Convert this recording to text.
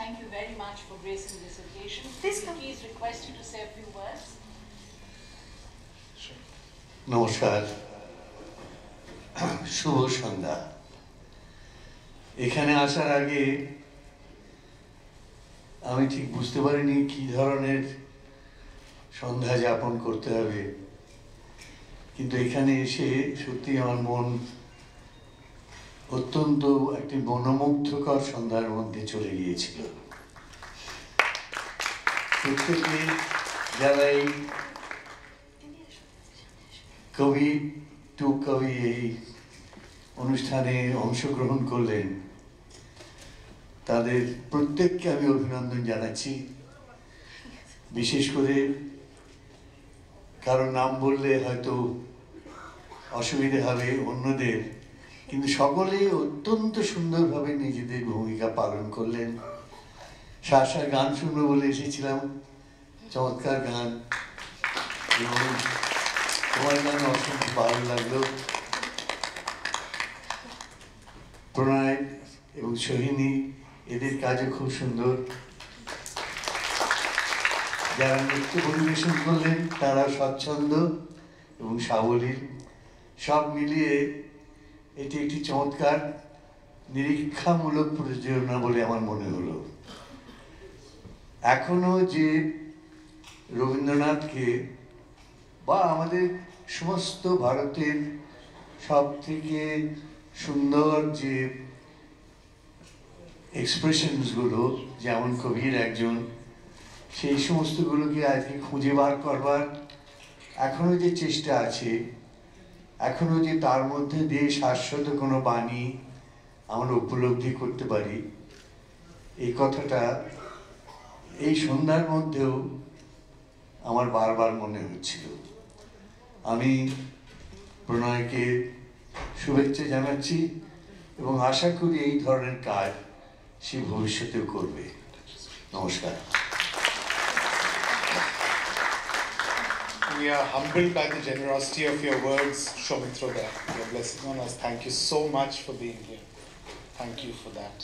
thank you very much for gracing this occasion. Please request you to say a few words. নমস্কার, শুভ সন্ধ্যা। এখানে আসার আগে আমি ঠিক বুঝতে পারিনি কি ধরনের সন্ধ্যা যাপন করতে হবে, কিন্তু এখানে এসে সত্যি আমার মন অত্যন্ত একটি মনোমুগ্ধকর সন্ধ্যার মধ্যে চলে গিয়েছিল। প্রত্যেকে যারা এই কবি টু কবি এই অনুষ্ঠানে অংশগ্রহণ করলেন, তাদের প্রত্যেককে আমি অভিনন্দন জানাচ্ছি। বিশেষ করে কারো নাম বললে হয়তো অসুবিধে হবে অন্যদের, কিন্তু সকলেই অত্যন্ত সুন্দরভাবে নিজেদের ভূমিকা পালন করলেন। শাসা গান শুনবো বলে এসেছিলাম, চমৎকার গান, এবং তোমার গান অসংখ্য ভালো লাগলো। প্রণয় এবং সোহিনী এদের কাজও খুব সুন্দর। যারা নৃত্য পরিবেশন করলেন তারা স্বচ্ছন্দ এবং সাবলীল, সব মিলিয়ে এটি একটি চমৎকার নিরীক্ষামূলক প্রযোজনা বলে আমার মনে হলো। এখনো যে রবীন্দ্রনাথকে বা আমাদের সমস্ত ভারতের সব থেকে সুন্দর যে এক্সপ্রেশনসগুলো, যেমন কবির একজন, সেই সমস্তগুলোকে আজকে খুঁজে বার করবার এখনো যে চেষ্টা আছে, এখনো যে তার মধ্যে দিয়ে শাশ্বত কোনো বাণী আমরা উপলব্ধি করতে পারি, এই কথাটা এই সন্ধ্যার মধ্যেও আমার বারবার মনে হচ্ছিল। আমি প্রণয়কে শুভেচ্ছা জানাচ্ছি এবং আশা করি এই ধরনের কাজ সে ভবিষ্যতেও করবে। নমস্কার। We are humbled by the generosity of your words, Soumitra. Your blessing on us. Thank you so much for being here. Thank you for that.